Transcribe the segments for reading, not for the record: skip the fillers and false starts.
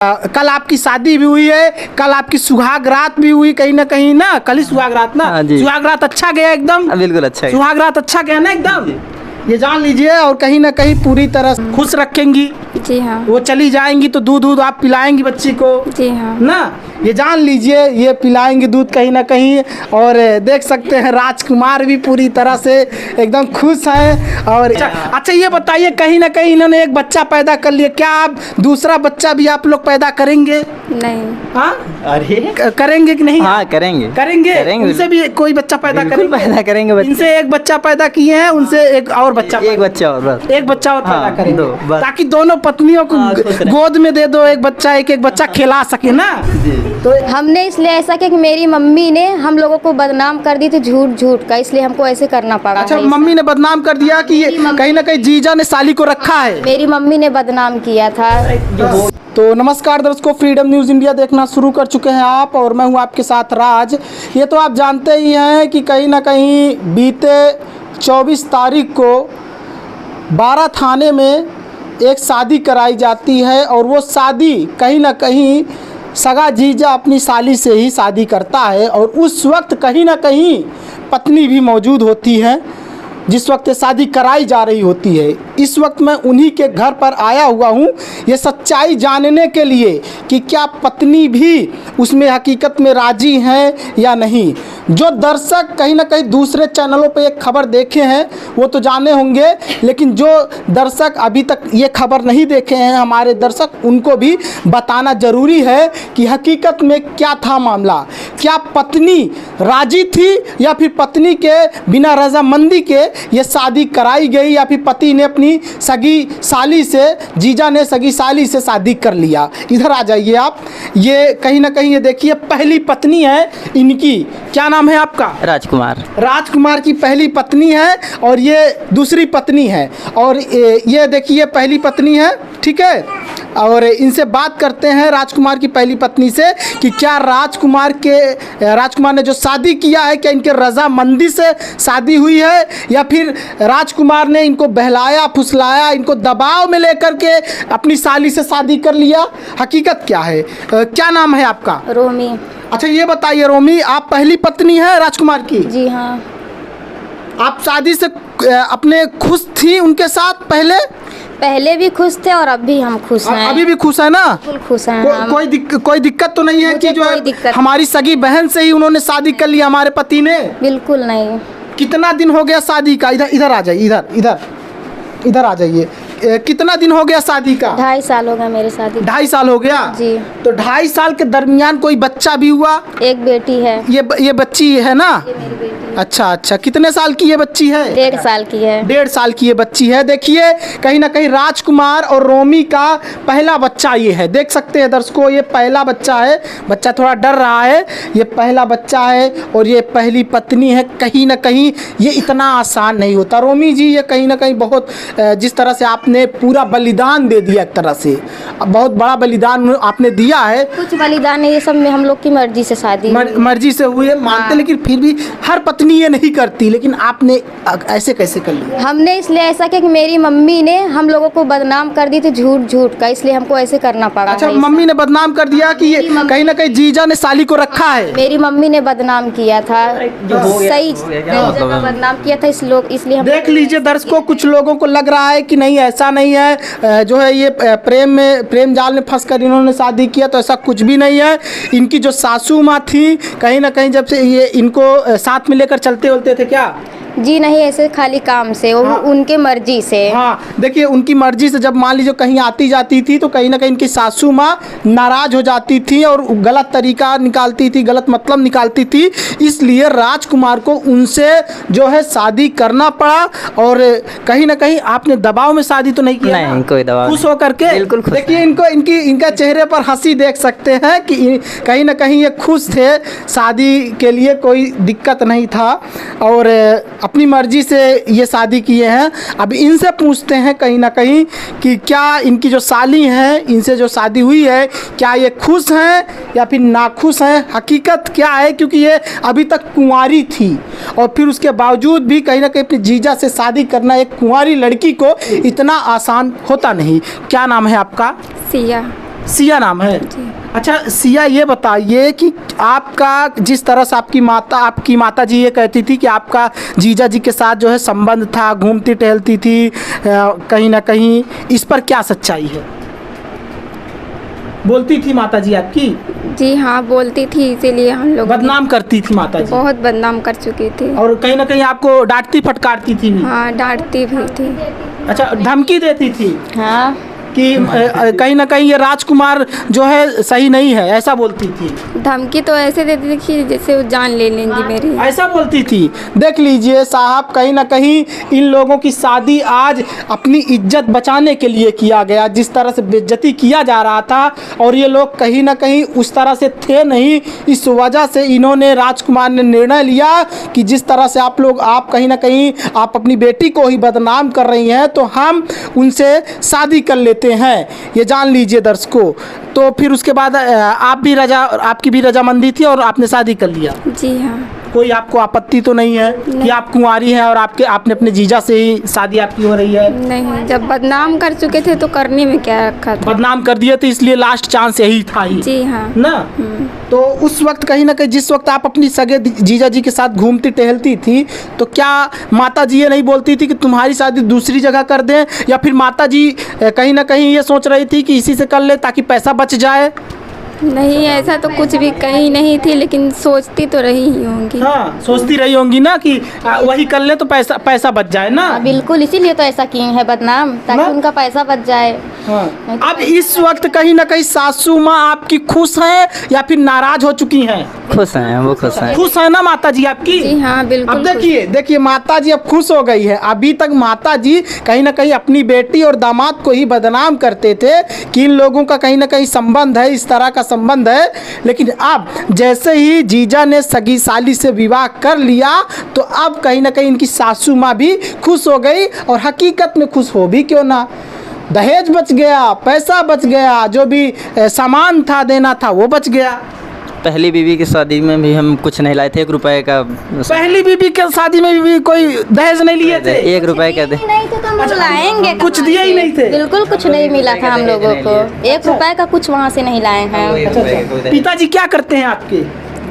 कल आपकी शादी भी हुई है, कल आपकी सुहाग रात भी हुई कहीं ना कहीं ना, कल ही सुहाग रात ना। सुहाग रात अच्छा गया एकदम? बिल्कुल अच्छा। सुहाग रात अच्छा गया ना एकदम, ये जान लीजिए। और कहीं ना कहीं पूरी तरह खुश रखेंगी। जी हाँ। वो चली जाएंगी तो दूध आप पिलाएंगी बच्ची को? जी हाँ ना, ये जान लीजिए ये पिलाएंगे दूध कहीं ना कहीं। और देख सकते हैं राजकुमार भी पूरी तरह से एकदम खुश हैं। और अच्छा ये बताइए, कहीं ना कहीं इन्होंने एक बच्चा पैदा कर लिया, क्या आप दूसरा बच्चा भी आप लोग पैदा करेंगे? नहीं। हाँ अरे करेंगे कि नहीं? हाँ करेंगे करेंगे। उनसे भी कोई बच्चा पैदा करेंगे? पैदा करेंगे बच्चे। इनसे एक बच्चा पैदा किए हैं, उनसे एक और बच्चा, एक बच्चा और बस। एक बच्चा और पैदा हाँ, करेंगे दो, बस। ताकि दोनों पत्नियों को गोद में दे दो एक बच्चा खिला सके ना। तो हमने इसलिए ऐसा किया कि मेरी मम्मी ने हम लोगों को बदनाम कर दी थी झूठ का, इसलिए हमको ऐसे करना पड़ा। अच्छा, मम्मी ने बदनाम कर दिया कि ये कहीं ना कहीं जीजा ने साली को रखा है? मेरी मम्मी ने बदनाम किया था। तो नमस्कार दर्शकों, फ्रीडम न्यूज़ इंडिया देखना शुरू कर चुके हैं आप, और मैं हूं आपके साथ राज। ये तो आप जानते ही हैं कि कहीं ना कहीं बीते 24 तारीख को 12 थाने में एक शादी कराई जाती है, और वो शादी कहीं ना कहीं सगा जीजा अपनी साली से ही शादी करता है। और उस वक्त कहीं ना कहीं पत्नी भी मौजूद होती है जिस वक्त शादी कराई जा रही होती है। इस वक्त मैं उन्हीं के घर पर आया हुआ हूँ ये सच्चाई जानने के लिए कि क्या पत्नी भी उसमें हकीकत में राजी हैं या नहीं। जो दर्शक कहीं ना कहीं दूसरे चैनलों पे एक खबर देखे हैं वो तो जाने होंगे, लेकिन जो दर्शक अभी तक ये खबर नहीं देखे हैं हमारे दर्शक, उनको भी बताना ज़रूरी है कि हकीकत में क्या था मामला। क्या पत्नी राजी थी या फिर पत्नी के बिना रजामंदी के ये शादी कराई गई, या फिर पति ने अपनी सगी साली से, जीजा ने सगी साली से शादी कर लिया? इधर आ जाइए आप। ये कहीं ना कहीं ये देखिए पहली पत्नी है इनकी, क्या नाम है आपका? राजकुमार। राजकुमार की पहली पत्नी है और ये दूसरी पत्नी है। और ये देखिए पहली पत्नी है, ठीक है। और इनसे बात करते हैं राजकुमार की पहली पत्नी से कि क्या राजकुमार ने जो शादी किया है क्या इनके रजामंदी से शादी हुई है, या फिर राजकुमार ने इनको बहलाया फुसलाया, इनको दबाव में लेकर के अपनी साली से शादी कर लिया? हकीकत क्या है? क्या नाम है आपका? रोमी। अच्छा ये बताइए रोमी, आप पहली पत्नी है राजकुमार की? जी हाँ। आप शादी से अपने खुश थी उनके साथ? पहले भी खुश थे और अब भी हम खुश हैं। अभी भी खुश है ना? बिल्कुल खुश हैं। कोई दिक्कत तो नहीं है कि जो हमारी सगी बहन से ही उन्होंने शादी कर लिया हमारे पति ने? बिल्कुल नहीं। कितना दिन हो गया शादी का? इधर आ जाइए, इधर आ जाइए। कितना दिन हो गया शादी का? 2.5 साल हो गया मेरे शादी। 2.5 साल हो गया जी। तो 2.5 साल के दरमियान कोई बच्चा भी हुआ? एक बेटी है। ये बच्ची है ना? ये मेरी बेटी। अच्छा, कितने साल की ये बच्ची है? 1.5 साल की है। 1.5 साल की ये बच्ची है। देखिए कहीं ना कहीं राजकुमार और रोमी का पहला बच्चा ये है, देख सकते हैं दर्शकों, ये पहला बच्चा है। बच्चा थोड़ा डर रहा है, ये पहला बच्चा है और ये पहली पत्नी है। कहीं ना कहीं ये इतना आसान नहीं होता। रोमी जी, ये कहीं ना कहीं बहुत जिस तरह से आपने पूरा बलिदान दे दिया, एक तरह से बहुत बड़ा बलिदान आपने दिया है। कुछ बलिदान है, ये सब में हम लोग की मर्जी से शादी मर्जी से हुई है मानते, लेकिन फिर भी हर पत्नी ये नहीं करती, लेकिन आपने ऐसे कैसे कर लिया? हमने इसलिए ऐसा किया कि मेरी मम्मी ने हम लोगों को बदनाम कर दी थी झूठ का, इसलिए हमको ऐसे करना पड़ा। अच्छा, मम्मी ने बदनाम कर दिया कि ये कहीं ना कहीं जीजा ने साली को रखा है? मेरी मम्मी ने बदनाम किया था, सही जगह बदनाम किया था, इसलिए देख लीजिए दर्शकों, कुछ लोगों को लग रहा है कि नहीं ऐसा नहीं है, जो है ये प्रेम जाल में फंसकर इन्होंने शादी किया, तो ऐसा कुछ भी नहीं है। इनकी जो सासू माँ थी, कहीं ना कहीं जब से ये इनको साथ में लेकर चलते बोलते थे क्या? जी नहीं, ऐसे खाली काम से। हाँ। उनके मर्जी से। हाँ, देखिए उनकी मर्जी से जब मान लीजिए कहीं आती जाती थी तो कहीं ना कहीं इनकी सासू माँ नाराज हो जाती थी और गलत तरीका निकालती थी, गलत मतलब निकालती थी, इसलिए राजकुमार को उनसे जो है शादी करना पड़ा। और कहीं ना कहीं आपने दबाव में शादी तो नहीं किया? नहीं, कोई दबाव। खुश होकर के? बिल्कुल। देखिए इनका चेहरे पर हंसी देख सकते हैं कि कहीं ना कहीं ये खुश थे, शादी के लिए कोई दिक्कत नहीं था और अपनी मर्जी से ये शादी किए हैं। अब इनसे पूछते हैं कहीं ना कहीं कि क्या इनकी जो साली हैं, इनसे जो शादी हुई है, क्या ये खुश हैं या फिर नाखुश हैं? हकीकत क्या है? क्योंकि ये अभी तक कुंवारी थी और फिर उसके बावजूद भी कहीं ना कहीं अपनी जीजा से शादी करना एक कुंवारी लड़की को इतना आसान होता नहीं। क्या नाम है आपका? सिया। सिया नाम है। अच्छा सिया, ये बताइए कि आपका जिस तरह से आपकी माता जी ये कहती थी कि आपका जीजा जी के साथ जो है संबंध था, घूमती टहलती थी कहीं ना कहीं, इस पर क्या सच्चाई है? बोलती थी माता जी आपकी? जी हाँ, बोलती थी, इसीलिए हम लोग बदनाम करती थी माता जी? बहुत बदनाम कर चुकी थी। और कहीं ना कहीं आपको डांटती फटकारती थी भी? हाँ, डांटती भी थी। अच्छा, धमकी देती थी हाँ, कि कहीं ना कहीं ये राजकुमार जो है सही नहीं है, ऐसा बोलती थी? धमकी तो ऐसे देती थी कि जैसे वो जान ले लेंगी मेरी। ऐसा बोलती थी। देख लीजिए साहब, कहीं ना कहीं इन लोगों की शादी आज अपनी इज्जत बचाने के लिए किया गया, जिस तरह से बेइज्जती किया जा रहा था, और ये लोग कहीं ना कहीं उस तरह से थे नहीं। इस वजह से इन्होंने, राजकुमार ने निर्णय लिया कि जिस तरह से आप कहीं ना कहीं आप अपनी बेटी को ही बदनाम कर रही हैं, तो हम उनसे शादी कर लेते हैं। ये जान लीजिए दर्शकों। तो फिर उसके बाद आपकी भी रजामंदी थी और आपने शादी कर लिया? जी हाँ। कोई आपको आपत्ति तो नहीं है कि आप कुंवारी हैं और आपने अपने जीजा से ही शादी आपकी हो रही है? नहीं, जब बदनाम कर चुके थे तो करने में क्या रखा था। बदनाम कर दिए थे, इसलिए लास्ट चांस यही था ही। जी हाँ। ना? तो उस वक्त कहीं ना कहीं, जिस वक्त आप अपनी सगे जीजा जी के साथ घूमती टहलती थी, तो क्या माता जी ये नहीं बोलती थी कि तुम्हारी शादी दूसरी जगह कर दें, या फिर माता जी कहीं ना कहीं ये सोच रही थी कि इसी से कर ले ताकि पैसा बच जाए? नहीं, ऐसा तो कुछ भी कहीं नहीं थी, लेकिन सोचती तो रही ही होंगी। हाँ, सोचती रही होंगी ना कि वही कर ले तो पैसा बच जाए ना। बिल्कुल, इसीलिए तो ऐसा किए हैं बदनाम, ताकि ना? उनका पैसा बच जाए। हाँ। अब इस वक्त कहीं ना कहीं सासू माँ आपकी खुश हैं या फिर नाराज हो चुकी हैं? खुश हैं, वो खुश हैं। खुश है ना माता जी आपकी? जी हाँ, बिल्कुल। अब देखिए माता जी अब खुश हो गई है। अभी तक माता जी कहीं ना कहीं अपनी बेटी और दामाद को ही बदनाम करते थे कि इन लोगों का कहीं ना कहीं संबंध है, इस तरह का संबंध है। लेकिन अब जैसे ही जीजा ने सगी साली से विवाह कर लिया, तो अब कहीं ना कहीं इनकी सासू माँ भी खुश हो गई। और हकीकत में खुश हो भी क्यों ना, दहेज बच गया, पैसा बच गया, जो भी सामान था देना था वो बच गया। पहली बीवी की शादी में भी हम कुछ नहीं लाए थे, 1 रुपए का। पहली बीबी के शादी में भी कोई दहेज नहीं लिए थे? 1 रुपए का दे। नहीं थे तो हम लाएंगे, कुछ दिए ही नहीं थे? बिल्कुल कुछ नहीं मिला था हम लोगों को। 1 रुपए का कुछ वहाँ से नहीं लाए हैं। पिताजी क्या करते हैं आपके?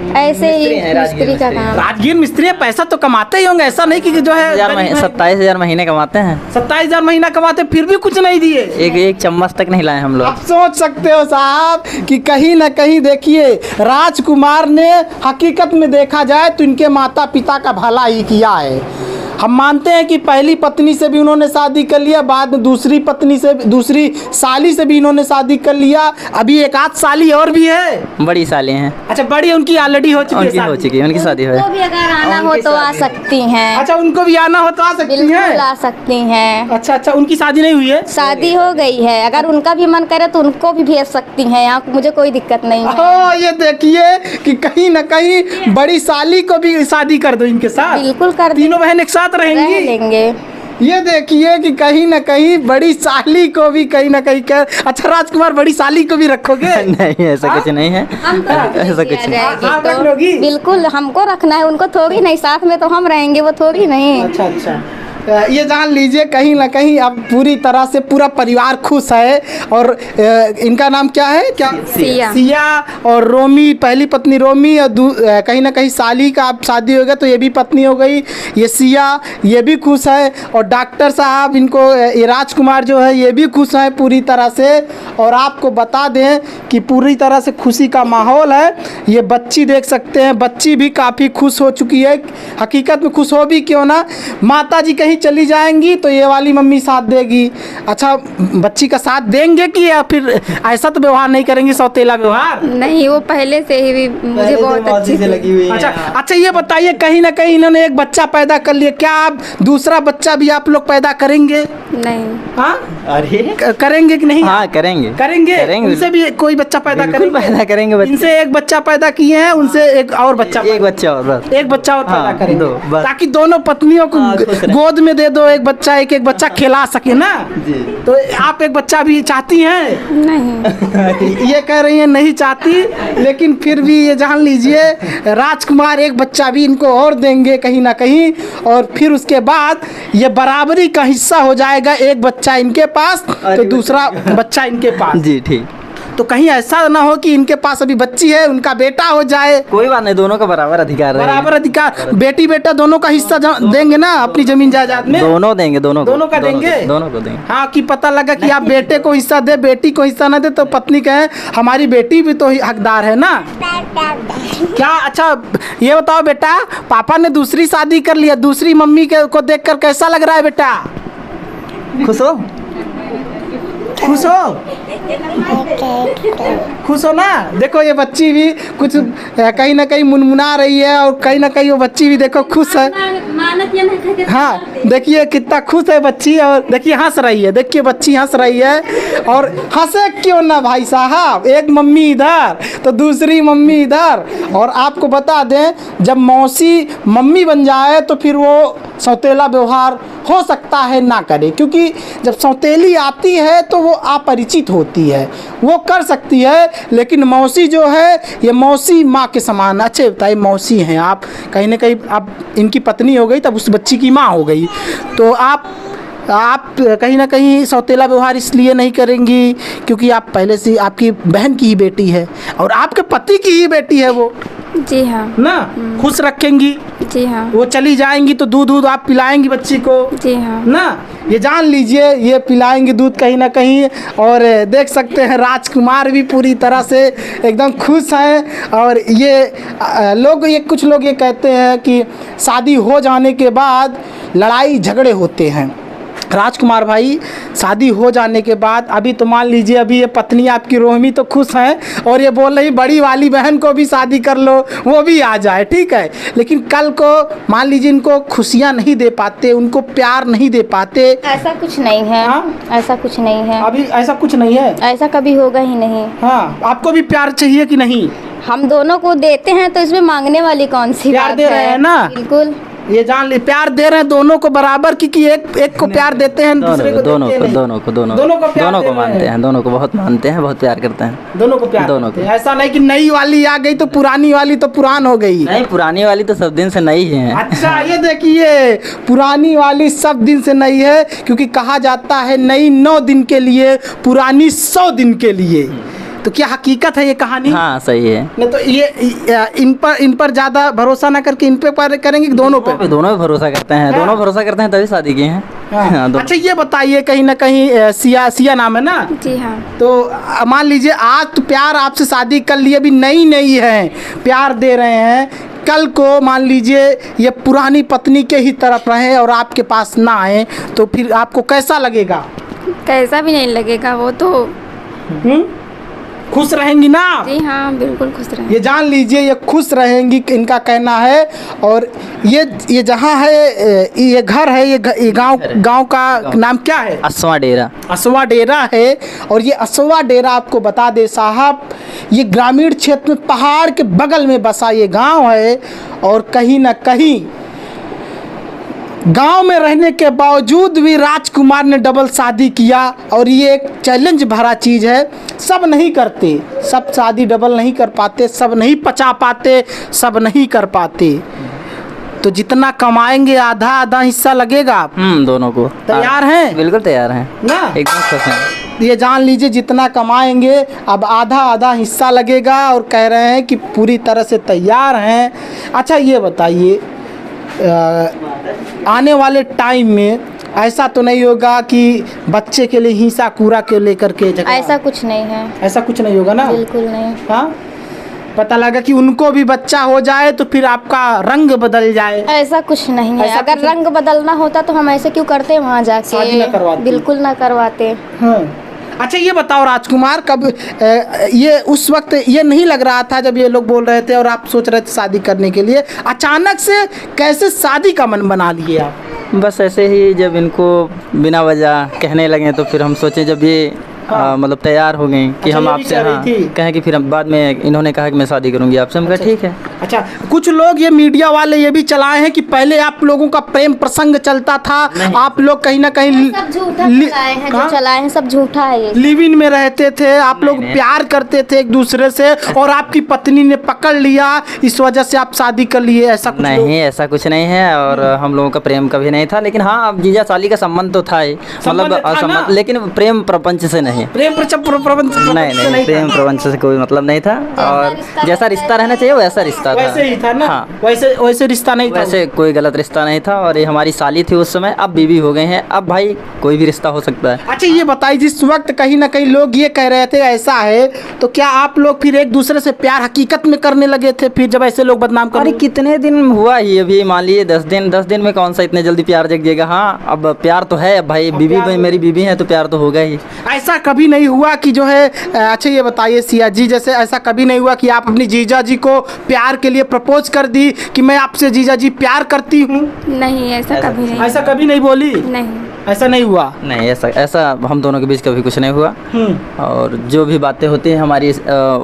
ऐसे ही मिस्त्री का काम। राजगीर मिस्त्री है, पैसा तो कमाते ही होंगे, ऐसा नहीं कि जो है 27,000 महीने कमाते हैं। 27,000 महीना कमाते, फिर भी कुछ नहीं दिए? एक चम्मच तक नहीं लाए हम लोग। आप सोच सकते हो साहब कि कहीं ना कहीं देखिए, राजकुमार ने हकीकत में देखा जाए तो इनके माता पिता का भला ही किया है। हम मानते हैं कि पहली पत्नी से भी उन्होंने शादी कर लिया, बाद में दूसरी साली से भी इन्होंने शादी कर लिया, अभी एक आध साली और भी है। बड़ी साली हैं। अच्छा, बड़ी उनकी ऑलरेडी हो चुकी है? उनकी शादी है। उनको भी अगर आना हो तो आ सकती हैं। अच्छा, उनको भी आना हो तो आ सकती बिल्कुल हैं? आ सकती हैं। अच्छा, उनकी शादी नहीं हुई है? शादी हो गई है, अगर उनका भी मन करे तो उनको भी भेज सकती हैं यहाँ, मुझे कोई दिक्कत नहीं है। ओ, ये देखिए कि कहीं ना कहीं बड़ी साली को भी शादी कर दो इनके साथ। बिल्कुल कर देंगे। तीनों बहन एक साथ रहेंगी? रह लेंगे। ये देखिए कि कहीं ना कहीं बड़ी साली को भी कहीं ना कहीं कर। अच्छा राजकुमार, बड़ी साली को भी रखोगे? नहीं, ऐसा कुछ नहीं है। ऐसा कुछ नहीं। आप रख लोगी? बिल्कुल, हमको रखना है, उनको थोड़ी नहीं। साथ में तो हम रहेंगे, वो थोड़ी नहीं। अच्छा, ये जान लीजिए कहीं ना कहीं अब पूरी तरह से पूरा परिवार खुश है। और इनका नाम क्या है? क्या? सिया और रोमी, पहली पत्नी रोमी, और कहीं ना कहीं साली का अब शादी हो गया तो ये भी पत्नी हो गई। ये सिया, ये भी खुश है। और डॉक्टर साहब इनको, ये राजकुमार जो है ये भी खुश है पूरी तरह से। और आपको बता दें कि पूरी तरह से खुशी का माहौल है। ये बच्ची देख सकते हैं, बच्ची भी काफ़ी खुश हो चुकी है। हकीकत में खुश हो भी क्यों ना, माता जी कहीं चली जाएंगी तो ये वाली मम्मी साथ देगी। अच्छा, बच्ची का साथ देंगे कि या फिर ऐसा तो व्यवहार नहीं करेंगे, सौतेला व्यवहार? नहीं, वो पहले से ही मुझे बहुत अच्छी से लगी हुई है। अच्छा, ये बताइए कहीं ना कहीं इन्होंने एक बच्चा पैदा कर लिया, क्या आप दूसरा बच्चा भी आप लोग पैदा करेंगे? नहीं। हाँ, अरे करेंगे कि नहीं? हाँ, करेंगे। उनसे भी कोई बच्चा पैदा करेंगे। इनसे एक बच्चा पैदा किए हैं, उनसे एक और बच्चा और बस। एक बच्चा और पैदा हाँ, करेंगे, बस। ताकि दोनों पत्नियों को गोद में दे दो एक बच्चा, एक बच्चा खिला सके ना। तो आप एक बच्चा भी चाहती हैं? नहीं। ये कह रही है नहीं चाहती, लेकिन फिर भी ये जान लीजिए राजकुमार एक बच्चा भी इनको और देंगे कहीं ना कहीं। और फिर उसके बाद ये बराबरी का हिस्सा हो जाएगा, एक बच्चा इनके पास तो दूसरा बच्चा इनके पास। जी ठीक। तो कहीं ऐसा ना हो कि इनके पास अभी बच्ची है, उनका बेटा हो जाए। कोई बात नहीं, दोनों का बराबर अधिकार है। बराबर अधिकार, बेटी बेटा दोनों का हिस्सा देंगे ना अपनी जमीन जायदाद में? दोनों देंगे, दोनों का देंगे, दोनों को देंगे। हाँ, कि पता लगा कि आप बेटे को हिस्सा दे, बेटी को हिस्सा ना दे, तो पत्नी कहे हमारी बेटी भी तो हकदार है ना। क्या? अच्छा ये बताओ बेटा, पापा ने दूसरी शादी कर लिया, दूसरी मम्मी को देखकर कैसा लग रहा है बेटा? खुश हो? खुश हो? खुश हो ना? देखो ये बच्ची भी कुछ कहीं ना कहीं मुनमुना रही है, और कहीं ना कहीं वो बच्ची भी देखो खुश है। हाँ, देखिए कितना खुश है बच्ची, और देखिए हंस रही है, देखिए बच्ची हंस रही है। और हंसे क्यों ना भाई साहब, एक मम्मी इधर तो दूसरी मम्मी इधर। और आपको बता दें, जब मौसी मम्मी बन जाए तो फिर वो सौतेला व्यवहार हो सकता है ना करे, क्योंकि जब सौतेली आती है तो वो अपरिचित होती है, वो कर सकती है। लेकिन मौसी जो है, ये मौसी माँ के समान। अच्छे बताइए, मौसी हैं आप, कहीं ना कहीं आप इनकी पत्नी हो गई तब उस बच्ची की माँ हो गई, तो आप कहीं ना कहीं सौतेला व्यवहार इसलिए नहीं करेंगी क्योंकि आप पहले से आपकी बहन की ही बेटी है और आपके पति की ही बेटी है वो। जी हाँ। ना खुश रखेंगी। जी हाँ। वो चली जाएंगी तो दूध आप पिलाएंगी बच्ची को। जी हाँ। ना ये जान लीजिए, ये पिलाएंगे दूध कहीं ना कहीं। और देख सकते हैं राजकुमार भी पूरी तरह से एकदम खुश हैं। और ये कुछ लोग ये कहते हैं कि शादी हो जाने के बाद लड़ाई झगड़े होते हैं। राजकुमार भाई, शादी हो जाने के बाद अभी तो मान लीजिए, अभी ये पत्नी आपकी रोहमी तो खुश हैं और ये बोल रही बड़ी वाली बहन को भी शादी कर लो, वो भी आ जाए, ठीक है। लेकिन कल को मान लीजिए इनको खुशियाँ नहीं दे पाते, उनको प्यार नहीं दे पाते। ऐसा कुछ नहीं है। हाँ? ऐसा कुछ नहीं है, अभी ऐसा कुछ नहीं है, ऐसा कभी होगा ही नहीं। हाँ, आपको भी प्यार चाहिए कि नहीं? हम दोनों को देते हैं तो इसमें मांगने वाली कौन सी प्यार बात दे रहे हैं ना? बिल्कुल, ये जान ले, प्यार दे रहे हैं दोनों को बराबर, क्योंकि एक को प्यार देते हैं, दूसरे को दोनों देते को नहीं। दोनों को प्यार दे रहे मानते हैं, दोनों को बहुत मानते हैं, बहुत प्यार करते हैं। दोनों को प्यार दोनों करते हैं। ऐसा नहीं कि नई वाली आ गई तो पुरानी वाली तो पुरान हो गई। नहीं, पुरानी वाली तो सब दिन से नई है। अच्छा ये देखिए, पुरानी वाली सब दिन से नई है, क्योंकि कहा जाता है नई 9 दिन के लिए, पुरानी 100 दिन के लिए। तो क्या हकीकत है ये कहानी? हाँ सही है। नहीं तो ये इन पर ज्यादा भरोसा ना करके इन पे करेंगे कि दोनों पे? दोनों पे भरोसा करते हैं। हाँ। दोनों भरोसा करते हैं तभी शादी की हैं। हाँ, अच्छा ये बताइए, कहीं ना कहीं सिया नाम है ना? जी हाँ। तो मान लीजिए आज तो प्यार आपसे शादी कर लिए, अभी नई है, प्यार दे रहे हैं, कल को मान लीजिए ये पुरानी पत्नी के ही तरफ रहे और आपके पास ना आए, तो फिर आपको कैसा लगेगा? कैसा भी नहीं लगेगा, वो तो खुश रहेंगी ना? जी हाँ, बिल्कुल खुश रहेंगे। ये जान लीजिए, ये खुश रहेंगी, इनका कहना है। और ये जहाँ है, ये घर है, ये गांव का नाम क्या है? असवा डेरा। असवा डेरा है। और ये असवा डेरा आपको बता दे साहब, ये ग्रामीण क्षेत्र में पहाड़ के बगल में बसा ये गांव है। और कहीं ना कहीं गांव में रहने के बावजूद भी राजकुमार ने डबल शादी किया, और ये एक चैलेंज भरा चीज़ है। सब नहीं करते, सब शादी डबल नहीं कर पाते, सब नहीं पचा पाते, सब नहीं कर पाते। तो जितना कमाएंगे आधा आधा हिस्सा लगेगा। दोनों को तैयार हैं? बिल्कुल तैयार हैं ना? एकदम खुश हैं। ये जान लीजिए, जितना कमाएंगे अब आधा आधा हिस्सा लगेगा, और कह रहे हैं कि पूरी तरह से तैयार हैं। अच्छा ये बताइए, आने वाले टाइम में ऐसा तो नहीं होगा कि बच्चे के लिए हिंसा कूड़ा के लेकर के झगड़ा? ऐसा कुछ नहीं है, ऐसा कुछ नहीं होगा ना? बिल्कुल नहीं। हाँ, पता लगा कि उनको भी बच्चा हो जाए तो फिर आपका रंग बदल जाए? ऐसा कुछ नहीं है। ऐसा अगर कुछ रंग बदलना होता तो हम ऐसे क्यों करते वहाँ शादी ना जाके? करवाते? बिल्कुल ना करवाते। हाँ। अच्छा ये बताओ राजकुमार, कब ये उस वक्त ये नहीं लग रहा था जब ये लोग बोल रहे थे और आप सोच रहे थे शादी करने के लिए, अचानक से कैसे शादी का मन बना लिए आप? बस ऐसे ही, जब इनको बिना वजह कहने लगे तो फिर हम सोचे, जब ये मतलब तैयार हो गई कि अच्छा, हम ये भी आपसे कह रही हाँ थी? कहें कि फिर हम बाद में इन्होंने कहा कि मैं शादी करूंगी आपसे। हम कहा ठीक है। अच्छा, कुछ लोग ये मीडिया वाले ये भी चलाए हैं कि पहले आप लोगों का प्रेम प्रसंग चलता था, आप लोग कहीं ना कहीं सब झूठा चलाए हैं, जो चलाए हैं सब झूठा है ये। लिव इन में रहते थे, आप लोग प्यार करते थे एक दूसरे से, और आपकी पत्नी ने पकड़ लिया, इस वजह से आप शादी कर लिए, ऐसा कुछ? नहीं, ऐसा कुछ नहीं है। और हम लोगों का प्रेम कभी नहीं था, लेकिन हाँ अब जीजा साली का संबंध तो था ही, मतलब था ना? लेकिन प्रेम प्रपंच से नहीं। नहीं। प्रेम प्रपंच नहीं, प्रेम प्रपंच से कोई मतलब नहीं था, और जैसा रिश्ता रहना चाहिए वैसा रिश्ता था। वैसे ही था ना? हाँ। वैसे रिश्ता नहीं था। वैसे कोई गलत रिश्ता नहीं था, और ये हमारी साली थी उस समय, अब बीवी हो गए हैं, अब भाई कोई भी रिश्ता हो सकता है। अच्छा ये बताइए, जिस वक्त कहीं ना कहीं लोग ये कह रहे थे ऐसा है, तो क्या आप लोग फिर एक दूसरे से प्यार हकीकत में करने लगे थे फिर जब ऐसे लोग बदनाम अरे कर? कितने दिन हुआ ही, अभी मान लिए 10 दिन में कौन सा इतने जल्दी प्यार जग जाएगा। हाँ, अब प्यार तो है भाई, बीवी भाई मेरी बीवी है तो प्यार तो होगा ही। ऐसा कभी नहीं हुआ कि जो है अच्छा ये बताइए सिया जी, जैसे ऐसा कभी नहीं हुआ कि आप अपनी जीजा जी को प्यार के लिए प्रपोज कर दी कि मैं आपसे जीजा जी प्यार करती हूँ? नहीं, ऐसा कभी नहीं। ऐसा कभी नहीं बोली? नहीं, ऐसा नहीं हुआ? नहीं, ऐसा हम दोनों के बीच कभी कुछ नहीं हुआ, और जो भी बातें होती हैं हमारी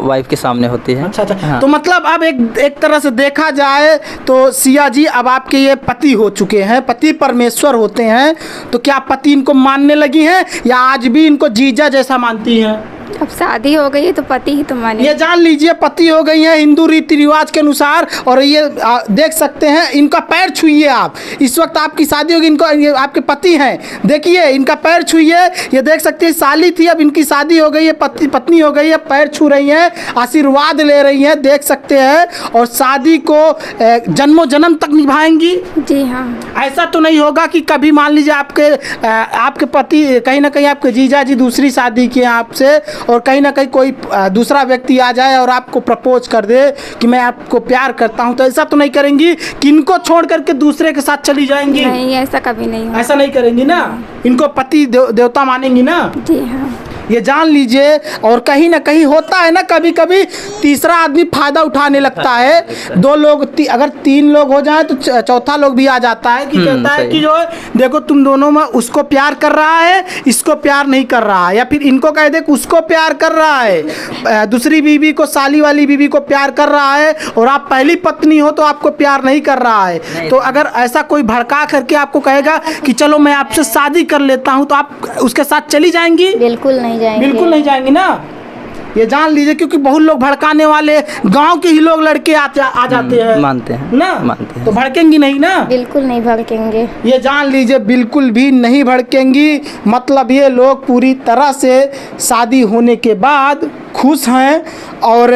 वाइफ के सामने होती है। अच्छा। हाँ। तो मतलब अब एक तरह से देखा जाए तो सिया जी अब आपके ये पति हो चुके हैं, पति परमेश्वर होते हैं, तो क्या पति इनको मानने लगी हैं या आज भी इनको जीजा जैसा मानती हैं? अब शादी हो गई है तो पति ही तो माने। ये जान लीजिए पति हो गई हैं हिंदू रीति रिवाज के अनुसार, और ये देख सकते हैं इनका पैर छुइए आप, इस वक्त आपकी शादी होगी, इनको ये आपके पति हैं, देखिए इनका पैर छुइए, ये देख सकते हैं साली थी अब इनकी शादी हो गई है, पत्नी हो गई है, पैर छू रही हैं, आशीर्वाद ले रही हैं, देख सकते हैं, और शादी को जन्मों जन्म तक निभाएंगी। जी हाँ। ऐसा तो नहीं होगा कि कभी मान लीजिए आपके पति कहीं ना कहीं आपके जीजा जी दूसरी शादी किए आपसे, और कहीं ना कहीं कोई दूसरा व्यक्ति आ जाए और आपको प्रपोज कर दे कि मैं आपको प्यार करता हूं, तो ऐसा तो नहीं करेंगी कि इनको छोड़ करके दूसरे के साथ चली जाएंगी? नहीं, ऐसा कभी नहीं हुआ। ऐसा नहीं करेंगी ना? इनको पति देवता मानेंगी ना? जी हाँ। ये जान लीजिए, और कहीं ना कहीं होता है ना कभी कभी तीसरा आदमी फायदा उठाने लगता है। दो लोग अगर 3 लोग हो जाए तो चौथा लोग भी आ जाता है कि कहता है कि जो है देखो तुम दोनों में उसको प्यार कर रहा है, इसको प्यार नहीं कर रहा है, या फिर इनको कह दे कि उसको प्यार कर रहा है, दूसरी बीवी को, साली वाली बीवी को प्यार कर रहा है, और आप पहली पत्नी हो तो आपको प्यार नहीं कर रहा है। तो अगर ऐसा कोई भड़का करके आपको कहेगा कि चलो मैं आपसे शादी कर लेता हूँ, तो आप उसके साथ चली जाएंगी? बिल्कुल नहीं जाएंगे। बिल्कुल नहीं जाएंगी ना? ये जान लीजिए, क्योंकि बहुत लोग भड़काने वाले गांव के ही लोग लड़के आ जाते हैं, मानते हैं ना? मानते हैं। तो भड़केंगी नहीं ना? बिल्कुल नहीं भड़केंगे। ये जान लीजिए बिल्कुल भी नहीं भड़केंगी, मतलब ये लोग पूरी तरह से शादी होने के बाद खुश हैं। और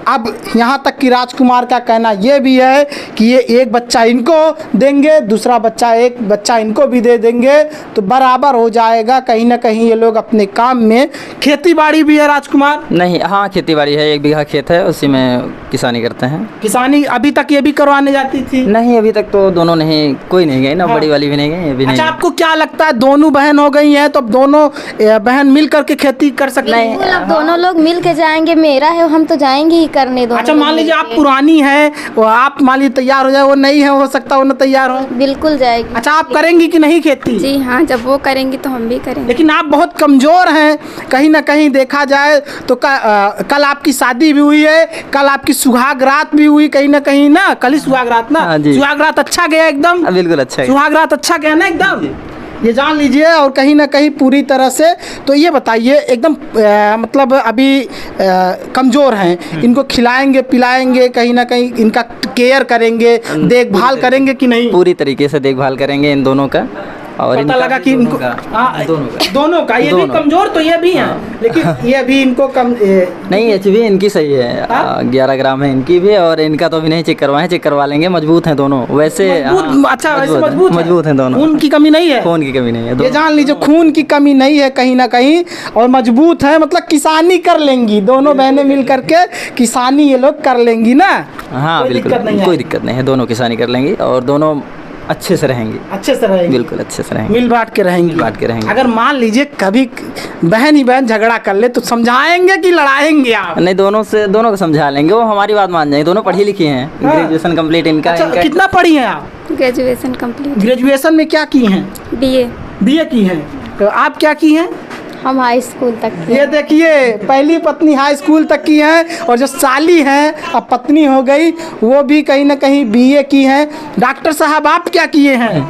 अब यहाँ तक कि राजकुमार का कहना ये भी है कि ये एक बच्चा इनको देंगे, दूसरा एक बच्चा इनको भी दे देंगे, तो बराबर हो जाएगा। कहीं ना कहीं ये लोग अपने काम में, खेती बाड़ी भी है राजकुमार? नहीं, हाँ खेती बाड़ी है, 1 बीघा खेत है, उसी में किसानी करते हैं। किसानी अभी तक ये भी करवाने जाती थी? नहीं, अभी तक तो दोनों नहीं, कोई नहीं गई ना। हाँ। बड़ी वाली भी नहीं गई, ये भी नहीं। अच्छा, आपको क्या लगता है दोनों बहन हो गई हैं तो अब दोनों बहन मिल करके खेती कर सकते हैं? बिल्कुल, अब दोनों लोग मिल के जाएंगे, मेरा है हम तो जाएंगे ही करने दो। अच्छा मान लीजिए आप पुरानी है, वो आप मान लीजिए तैयार हो जाए, वो नहीं है, हो सकता वो न तैयार हो। बिल्कुल जाएगी। अच्छा, आप करेंगी कि नहीं खेती? जी हाँ, जब वो करेंगे तो हम भी करेंगे। लेकिन आप बहुत कमज़ोर हैं, कहीं ना कहीं देखा जाए तो कल आपकी शादी भी हुई है, कल आपकी सुहाग रात भी हुई, कहीं ना कहीं ना, कल ही सुहाग रात ना? हाँ जी। सुहाग रात अच्छा गया एकदम? बिल्कुल अच्छा है। सुहाग रात अच्छा गया ना एकदम? ये जान लीजिए, और कहीं ना कहीं पूरी तरह से, तो ये बताइए एकदम मतलब अभी कमज़ोर हैं, इनको खिलाएंगे पिलाएंगे, कहीं ना कहीं इनका केयर करेंगे, देखभाल करेंगे कि नहीं? पूरी तरीके से देखभाल करेंगे इन दोनों का। और पता लगा कि इनको दोनों का ये भी कमजोर तो ये भी हैं, लेकिन ये भी इनको कम नहीं, एच भी इनकी सही है। 11 ग्राम है इनकी भी, और इनका तो अभी नहीं चेक करवाएं, चेक करवा लेंगे। मजबूत हैं दोनों वैसे। अच्छा, वैसे मजबूत हैं दोनों। खून की कमी नहीं है? खून की कमी नहीं है। ये जान लीजिए खून की कमी नहीं है कहीं ना कहीं, और मजबूत है, मतलब किसानी कर लेंगी दोनों बहनें मिल करके, किसानी ये लोग कर लेंगी ना? हाँ बिल्कुल, कोई दिक्कत नहीं है, दोनों किसानी कर लेंगी और दोनों अच्छे से रहेंगी। अच्छे से रहेंगी? बिल्कुल अच्छे से रहेंगी, मिल बांट के रहेंगी। अगर मान लीजिए कभी बहन ही बहन झगड़ा कर ले तो समझाएंगे कि लड़ाएंगे आप? नहीं, दोनों को समझा लेंगे, वो हमारी बात मान जाएंगे। दोनों पढ़ी लिखी हैं। ग्रेजुएशन कंप्लीट इनका। अच्छा, कितना पढ़ी हैं आप? Graduation complete. ग्रेजुएशन में क्या की हैं? बीए की हैं। तो आप क्या की हैं? हम हाई स्कूल तक की। ये देखिए, पहली पत्नी हाई स्कूल तक की है, और जो साली हैं अब पत्नी हो गई, वो भी कहीं ना कहीं बीए की हैं। डॉक्टर साहब आप क्या किए हैं?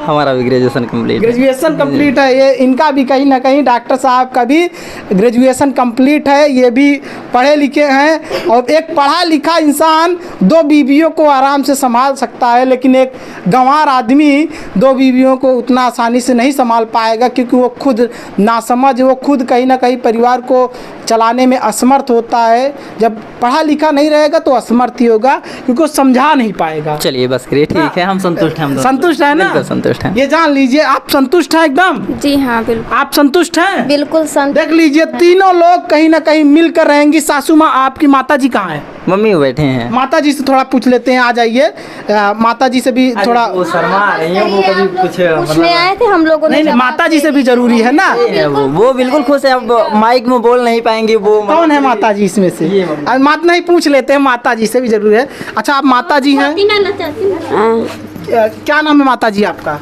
हमारा भी ग्रेजुएशन कंप्लीट है। ग्रेजुएशन कंप्लीट है। ये इनका भी कहीं ना कहीं डॉक्टर साहब का भी ग्रेजुएशन कंप्लीट है, ये भी पढ़े लिखे हैं। और एक पढ़ा लिखा इंसान 2 बीवियों को आराम से संभाल सकता है, लेकिन एक गंवार आदमी 2 बीवियों को उतना आसानी से नहीं संभाल पाएगा, क्योंकि वो खुद नासमझ, वो खुद कहीं ना कहीं परिवार को चलाने में असमर्थ होता है। जब पढ़ा लिखा नहीं रहेगा तो असमर्थ ही होगा, क्योंकि वो समझा नहीं पाएगा। चलिए बस ग्रेट, ठीक है, हम संतुष्ट हैं। हम दोनों संतुष्ट है ना? बिल्कुल संतुष्ट हैं। ये जान लीजिए, आप संतुष्ट हैं एकदम? जी हाँ बिल्कुल। आप संतुष्ट हैं? बिल्कुल देख लीजिए, तीनों लोग कहीं ना कहीं मिलकर रहेंगी। सासू माँ, आपकी माता जी कहाँ है? मम्मी वो बैठे हैं। माता जी से थोड़ा पूछ लेते हैं, आ जाइए। माता जी से भी थोड़ा, वो शर्मा रही हैं, वो कभी कुछ पूछने आए थे हम लोगों ने। नहीं माता जी से भी जरूरी है ना। वो बिल्कुल खुश है। अब माइक में बोल नहीं पाएंगे वो। कौन है माता जी इसमें से? ये मम्मी। माता नहीं, पूछ लेते हैं, माता जी से भी जरूरी है। अच्छा, आप माता जी हैं? क्या नाम है माता जी आपका?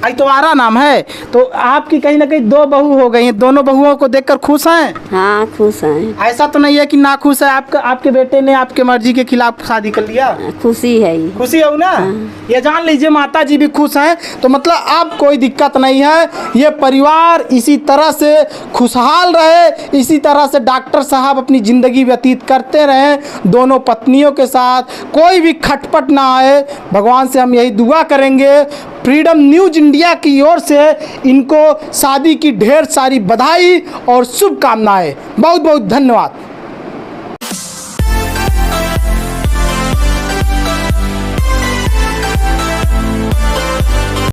ऐतवारा नाम है। तो आपकी कहीं ना कहीं 2 बहू हो गई हैं, दोनों बहुओं को देखकर खुश हैं? हाँ खुश हैं। ऐसा तो नहीं है कि ना खुश है? आपके बेटे ने आपके मर्जी के खिलाफ शादी कर लिया? खुशी है ये। खुशी हो ना? ये जान लीजिए, माता जी भी खुश हैं, तो मतलब अब कोई दिक्कत नहीं है। ये परिवार इसी तरह से खुशहाल रहे, इसी तरह से डॉक्टर साहब अपनी ज़िंदगी व्यतीत करते रहें, दोनों पत्नियों के साथ कोई भी खटपट ना आए। भगवान से हम यही दुआ करेंगे। फ्रीडम न्यूज़ इंडिया की ओर से इनको शादी की ढेर सारी बधाई और शुभकामनाएं। बहुत बहुत धन्यवाद।